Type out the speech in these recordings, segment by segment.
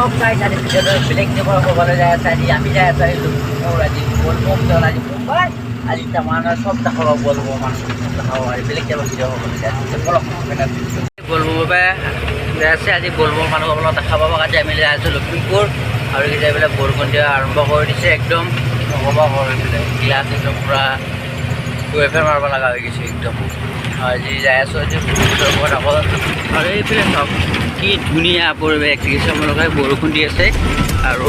সব গাইজ আজি ভিডিঅ'টো বেলেগ দেশৰ ক'বলৈ যায় আছে আজি আমি যাই আছোঁ লখিমপুৰ আজি বলবম দল আজি মুম্বাই আজি তাৰমানে সব দেখাব বলবম মানুহ দেখাব আৰু বেলেগ দেশৰ ভিডিঅ' হ'বলৈ যায় আছে বলবম বাবে যাই আছে আজি বলবম মানুহসকলক দেখা পাব আজি আমি যাই আছোঁ লখিমপুৰ আৰু এইকেইটা এইবিলাক বৰষুণ দিয়া আৰম্ভ কৰি দিছে একদম নক'বা কৰি পেলাই গ্লাছ একদম পূৰা ৱেফাৰ মাৰিব লগা হৈ গৈছে একদম আজি যাই আছোঁ আজি ওপৰত আকৌ আৰু এইফালে চাওক কি ধুনীয়া পৰিৱেশ দেখিছে আপোনালোকে বৰষুণ দি আছে আৰু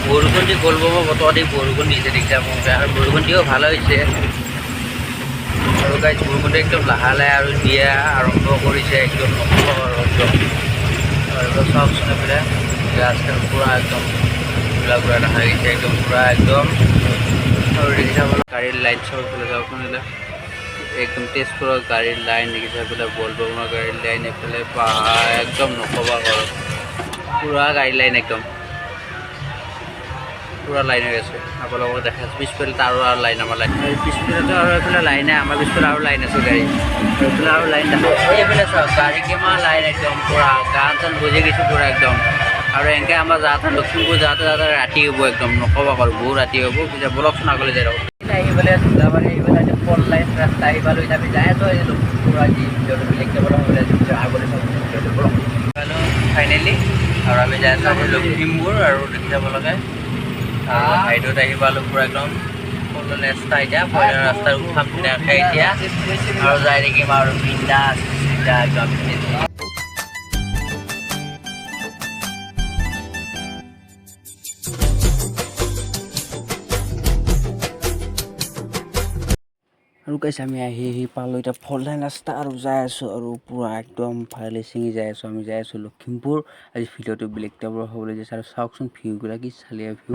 বৰষুণ দি বলবম বতৰ দি বৰষুণ দিছে দেখিছে আপোনালোকে আৰু বৰষুণ দিও ভাল হৈছে আৰু গাইজ বৰষুণটো একদম লাহে লাহে আৰু দিয়া আৰম্ভ কৰিছে একদম নক'ব আৰু একদম চাওকচোন এইফালে গাছখন পূৰা একদম ঘূৰা ঘূৰা দেখা গৈছে একদম পূৰা একদম আৰু দেখিছে আপোনাৰ গাড়ীৰ লাইন চব এইফালে চাওকচোন একদম তেজপুৰৰ গাড়ীৰ লাইন দেখিছে এইফালে বলবমৰ গাড়ীৰ লাইন এইফালে পাহাৰ একদম নক'বা ঘৰত পূৰা গাড়ীৰ লাইন একদম পূৰা লাইন হৈ আছে আপোনালোকক দেখা আছে পিছফালে আৰু লাইন আমাৰ লাইন পিছফালেতো আৰু এইফালে লাইনে আমাৰ পিছফালে আৰু লাইন আছে গাড়ী এইফালে আৰু লাইন দেখা এইফালে চাওক গাড়ী কিমান লাইন একদম পূৰা গান চান বজি গৈছে পূৰা একদম আৰু এনেকৈ আমাৰ যাওঁতে লখিমপুৰ যাওঁতে ৰাতি হ'ব একদম নক'বা বাৰু বহুত ৰাতি হ'ব পিছত বলকচোন আগলৈ যাই ৰ'ব আহিবলৈ চোলাবাৰী আহিবলৈ আজি ফ'ৰ লাইন ৰাস্তা আহিবলৈ আমি যাই আছোঁ লখিমপুৰ আজি ভিডিঅ'টো বেলেগ যাবলৈ হ'লে আগলৈ ভিডিঅ'টো বলক ফাইনেলি আৰু আমি যাই আছোঁ আজি লখিমপুৰ আৰু দেখি যাব লাগে হাইডত আহি পালোঁ পূৰা একদম ৰাস্তা এতিয়া পইলা ৰাস্তাৰ উঠাম ধুনীয়াকৈ এতিয়া আৰু যাই থাকিম আৰু বিন্দাছ একদম আৰু কৈছে আমি আহি পালোঁ এতিয়া ফ'ৰ লাইন ৰাস্তা আৰু যাই আছোঁ আৰু পূৰা একদম ফাইলে ছিঙি যাই আছোঁ আমি যাই আছোঁ লখিমপুৰ আজি ভিডিঅ'টো বেলেগ টাইপৰ হ'বলৈ যাইছে আৰু চাওকচোন ভিউবিলাক কি চালিয়া ভিউ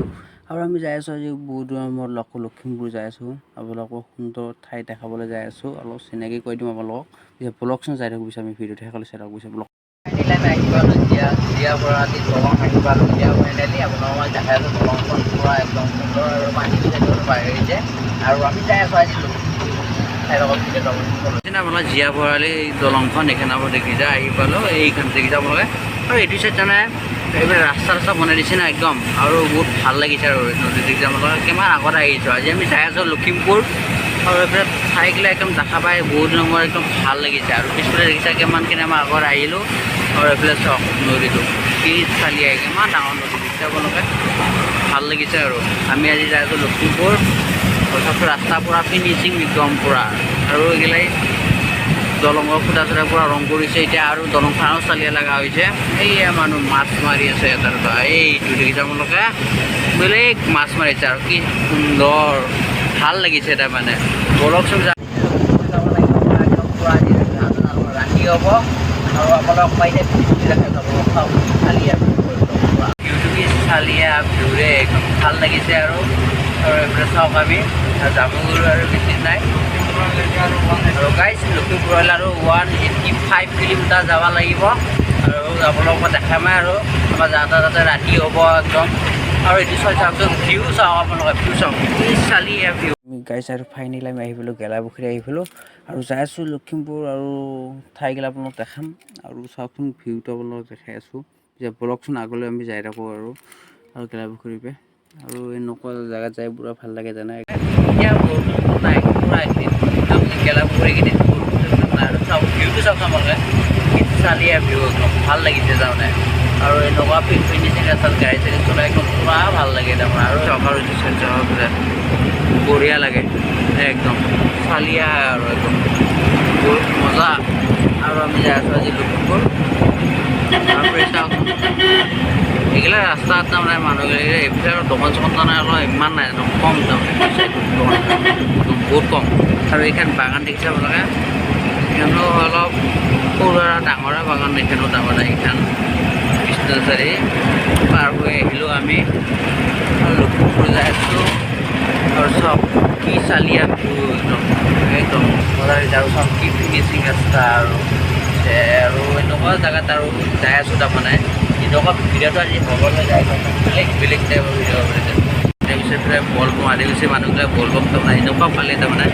আৰু আমি যাই আছোঁ আজি বহুত দূৰৰ মূৰত লখিমপুৰ যাই আছোঁ আপোনালোকক সুন্দৰ ঠাই দেখাবলৈ যাই আছোঁ অলপ চিনাকি কৰি দিম আপোনালোকক পিছত ব্লগচোন যাই থাকোঁ পিছত আমি ভিডিঅ'টো শেষলৈ চাই থাকোঁ পিছত ব্লগ আহি পালোঁ দিয়াৰ পৰা ৰাতি দলং আহি পালোঁ দিয়া ফাইনেলি আপোনালোকক দেখাই আছোঁ দলংখন পূৰা একদম সুন্দৰ আৰু পানী বাঢ়িছে আৰু আমি যাই আছোঁ আজি আপোনালোকে জীয়া ভৰালি দলংখন এইখন আপোনাৰ দেখিছে আহি পালোঁ এইখন দেখিছে আপোনালোকে আৰু এইটো চাইড জানে এইবিলাক ৰাস্তা বনাই দিছে না একদম আৰু বহুত ভাল লাগিছে আৰু নদী দেখিছে আপোনালোকে কিমান আগত আহিছোঁ আজি আমি যাই আছোঁ লখিমপুৰ আৰু এইফালে ঠাইবিলাক একদম দেখা পাই বহুত দিনৰ মূৰত একদম ভাল লাগিছে আৰু পিছফালে দেখিছে কিমানখিনি আমাৰ আগত আহিলোঁ আৰু এইফালে চাওক নদীটো কি চালি আহি কিমান ডাঙৰ নদী দেখিছে আপোনালোকে ভাল লাগিছে আৰু আমি আজি যাই আছোঁ লখিমপুৰ তথাপি ৰাস্তা পূৰা ফিনিচিং একদম পূৰা আৰু এইগিলাই দলঙৰ খুটা চুটা পূৰা ৰং কৰিছে এতিয়া আৰু দলংখন আৰু চালিয়া লগা হৈছে এইয়া মানুহ মাছ মাৰি আছে এটা দুটা এইটো দেখিছে আপোনালোকে বেলেগ মাছ মাৰিছে আৰু কি সুন্দৰ ভাল লাগিছে তাৰমানে বলকচোন যাব লাগিব পূৰা ৰাতি হ'ব আৰু আপোনালোক পাৰিলে দেখাই যাব চালিয়া ভিউটো কি চালিয়া ভিউৰে একদম ভাল লাগিছে আৰু এইফালে চাওক আমি জামুগুৰি আৰু বেছি নাই আৰু গাইজ লখিমপুৰলৈ আৰু 185 কিলোমিটাৰ যাব লাগিব আৰু আপোনালোকক দেখামেই আৰু আমাৰ যাওঁতে ৰাতি হ'ব একদম আৰু এইটো চাওকচোন ভিউ চাওক আপোনালোকে ভিউ চাওক চালি ভিউ আমি গাইজ আৰু ফাইনেলি আমি আহি পালোঁ গেলাপুখুৰী আহি পালোঁ আৰু যাই আছোঁ লখিমপুৰ আৰু ঠাইগিলা আপোনালোকক দেখাম আৰু চাওকচোন ভিউটো আপোনালোকক দেখাই আছোঁ যে বলকচোন আগলৈ আমি যাই থাকোঁ আৰু গেলাপুখুৰীৰ পৰা আৰু এনেকুৱা জেগাত যাই পূৰা ভাল লাগে জানে এতিয়া বৰষুণ নাই পূৰা একদম গেলাপুখুৰীকেইদিন বৰষুণ নাই আৰু চাওক ভিউটো চাওক আপোনালোকে চালিয়া ভিউ একদম ভাল লাগিছে তাৰমানে আৰু এনেকুৱা ফিনিচিং ৰাস্তাত গাড়ী চাড়ী চলাই একদম পূৰা ভাল লাগে তাৰমানে আৰু চৰকাৰ বঢ়িয়া লাগে একদম চালিয়া আৰু একদম বহুত মজা আৰু আমি যাই আছোঁ আজি লখিমপুৰ তাৰপৰা চাওকচোন এইগিলা ৰাস্তাত তাৰমানে মানুহবিলাক এইফালে আৰু দোকান চোকান তাৰমানে অলপ ইমান নাই একদম কম তাৰমানে বহুত কম আৰু এইখন বাগান দেখিছে আপোনালোকে এইখনো অলপ সৰু আৰু ডাঙৰে বাগান এইখনো তাৰমানে এইখন কৃষ্ণচাৰী পাৰ হৈ আহিলোঁ আমি আৰু লখিমপুৰ যাই আছোঁ আৰু চব কি চালিয়া ভিউ একদম মজা হৈছে আৰু চব কি ফিনিচিং ৰাস্তা আৰু এনেকুৱা জেগাত আৰু যাই আছোঁ তাৰমানে এনেকুৱা ভিডিঅ'টো আজি হ'বলৈ যায় বেলেগ টাইপৰ ভিডিঅ' হ'বলৈ যায় তাৰপিছত বলবম আদি গৈছে মানুহবিলাক বলবম তাৰমানে এনেকুৱা পালে তাৰমানে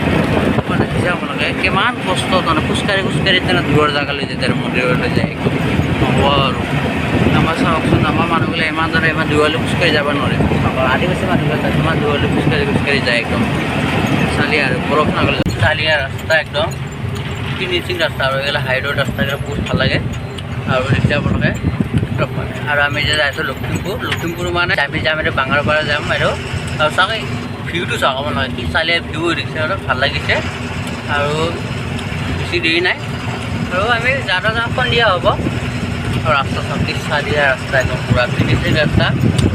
দেখিছে আপোনালোকে কিমান কষ্ট তাৰমানে খোজকাঢ়ি তাৰমানে দূৰৰ জেগালৈ যায় তাৰ মন্দিৰলৈ যায় একদম নহ'ব আৰু আমাৰ চাওকচোন আমাৰ মানুহবিলাক ইমান দূৰলৈ খোজকাঢ়ি যাব নোৱাৰে আদিবাসী মানুহবিলাক ইমান দূৰলৈ খোজকাঢ়ি যায় একদম চালি আৰু বৰফ নগ'লে চালিয়া ৰাস্তা একদম ফিনিচিং ৰাস্তা আৰু এইগিলা হাই ৰোড ৰাস্তাবিলাক বহুত ভাল লাগে আৰু দেখিছে আপোনালোকে আৰু আমি যে যাইছোঁ লখিমপুৰ মানে আমি যাম এইটো বাঙাৰৰ পৰা যাম আৰু চাওক এই ভিউটো চাওক আপোনালোকে কি চালিয়া ভিউ দেখিছে অলপ ভাল লাগিছে আৰু বেছি দেৰি নাই আৰু আমি যাওঁতে সন্ধিয়া হ'ব আৰু ৰাস্তা চাওক কি চালিয়া ৰাস্তা একদম পূৰা ফিনিচিং ৰাস্তা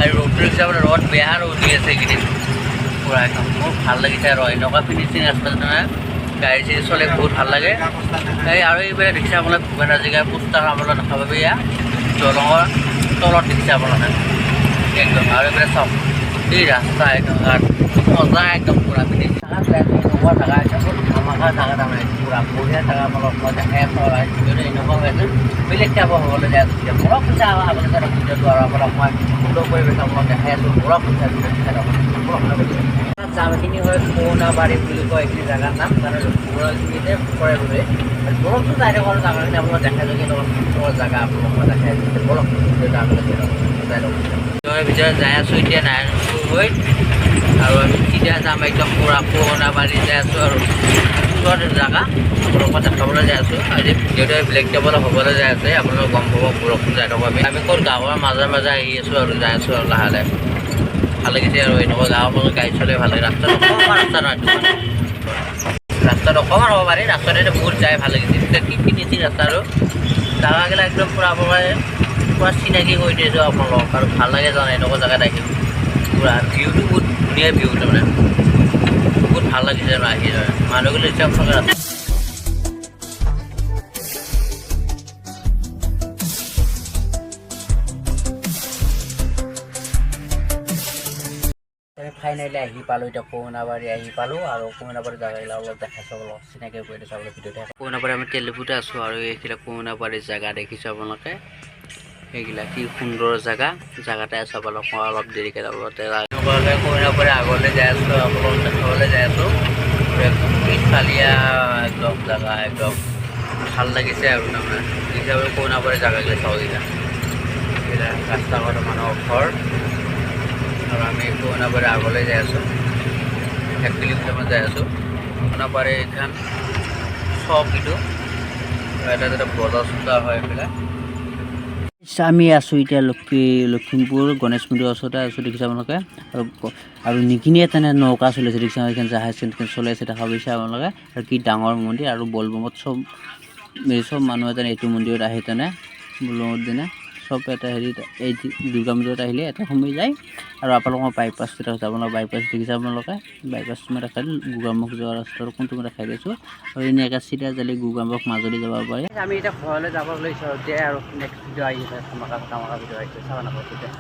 আৰু ৰ'দটো দেখিছে আপোনাৰ ৰ'দ বেয়া ৰ'দ দি আছে এইকেইদিন পূৰা একদম বহুত ভাল লাগিছে আৰু এনেকুৱা ফিনিচিং ৰাস্তা নহয় গাড়ী চাড়ী চলে বহুত ভাল লাগে এই আৰু এইবিলাক দেখিছে আপোনালোকে ভূপেন হাজৰিকাৰ পোষ্টাৰ আপোনালোকে দেখা পাব এয়া দলঙৰ তলত দেখিছে আপোনালোকে একদম আৰু এইবিলাক চাওক এই ৰাস্তা একদম মজা একদম পূৰা ফিনিচিং এনেকুৱা জেগা একদম ধামাকা জেগা তাৰমানে পূৰা বঢ়িয়া জেগা আপোনালোক দেখাই আছোঁ আৰু ভিডিঅ'টো এনেকুৱা হৈ আছে বেলেগ যাব হ'বলৈ যায় বৰফ পইচা আপোনালোকে ভিডিঅ'টো আৰু আপোনাক মই সুন্দৰ পৰিৱেশ আপোনাক দেখাই আছোঁ বৰফ পইচা জামখিনি হয় কৌনাবাৰী বুলি কয় এইখিনি জেগাৰ নাম কাৰণ লখিমপুৰখিনিতে পৰে বুলি বৰফটো যাই থকা জেগাখিনি আপোনাক দেখাই দিওঁ কিন্তু সুন্দৰ জেগা আপোনাক মই দেখাই দিছোঁ বৰফ ভিতৰত যাই আছোঁ এতিয়া নাৰায়ণপুৰ হৈ আৰু আমি এতিয়া যাম একদম পূৰা কৌনাবাৰী যাই আছোঁ আৰু সুন্দৰ জেগা আপোনালোকক দেখাবলৈ যাই আছোঁ আজি ভিডিঅ'টো ব্লেক টেবল হ'বলৈ যাই আছে আপোনালোকে গম পাব বৰফটো যাই থকা আমি ক'ত গাঁৱৰ মাজে আহি আছোঁ আৰু যাই আছোঁ আৰু লাহে লাহে ভাল লাগিছে আৰু এনেকুৱা গাঁৱৰ মানুহ গাড়ী চলাই ভাল লাগে ৰাস্তাত অকণমান ৰাস্তা নহয় ৰাস্তাত অকণমান হ'ব পাৰি ৰাস্তাতে বহুত যাই ভাল লাগিছে এতিয়া কি ফিনিচিং ৰাস্তা আৰু জেগাগিলা একদম পূৰা পূৰা চিনাকি কৰি দিছোঁ আপোনালোকক আৰু ভাল লাগে জানে এনেকুৱা জেগাত আহি পূৰা ভিউটো বহুত ধুনীয়া ভিউ তাৰমানে বহুত ভাল লাগিছে আৰু আহি মানুহগুলো ইচ্ছা আপোনালোকে ফাইনেলি আহি পালোঁ এতিয়া কৌনাবাৰী আহি পালোঁ আৰু কৌনাবাৰী জেগাগিলা অলপ দেখাইছোঁ অলপ চিনাকি কৰি দিছোঁ আপোনালোকে ভিডিঅ'তে কৌনাবাৰী আমি তেলেপুতে আছোঁ আৰু এইবিলাক কৌনাবাৰী জেগা দেখিছোঁ আপোনালোকে এইগিলা কি সুন্দৰ জেগাতে আছোঁ আপোনালোক মই অলপ দেৰিকৈ যাবলৈ কৌনাবাৰী আগলৈ যাই আছোঁ আপোনালোক দেখাবলৈ যাই আছোঁ চালিয়া একদম জেগা একদম ভাল লাগিছে আৰু তাৰমানে হিচাপে কৌনাবাৰী জেগাগিলা চাওঁ এইগিলা ৰাস্তা ঘাট মানুহৰ ঘৰ আৰু আমি কৌনাবাৰী আগলৈ যাই আছোঁ 1 কিলোমিটাৰমান যাই আছোঁ কৌনাবাৰী এইখন চক এইটো এটা বজাৰ চজাৰ হয় এইবিলাক আমি আছোঁ এতিয়া লখিমপুৰ গণেশ মন্দিৰৰ ওচৰতে আছোঁ দেখিছে আপোনালোকে আৰু নিকিনিয়ে তেনে নৌকা চলিছে দেখিছে এইখন জাহাজ চলি আছে দেখা পাইছে আপোনালোকে আৰু কি ডাঙৰ মন্দিৰ আৰু বলবমত চব মানুহ এজনে এইটো মন্দিৰত আহি তেনে বলবমৰ দিনা চব এটা হেৰিত এই দুৰ্গা মন্দিৰত আহিলে এটা সময় যায় আৰু আপোনালোকৰ বাইপাছটো দেখাইছোঁ আপোনালোকৰ বাইপাছ দেখিছে আপোনালোকে বাইপাছটো মই দেখাই দিলোঁ গোগামুখ যোৱা ৰাস্তাটো কোনটো মই দেখাই দিছোঁ আৰু এনেকৈ চিধা যালে গোগামুখ মাজুলী যাব পাৰি আমি এতিয়া ঘৰলৈ যাব লৈছোঁ এতিয়া আৰু নেক্সট ভিডিঅ' আহি আছে ধামাকা ভিডিঅ' আহিছে চাব নাপাব তেতিয়া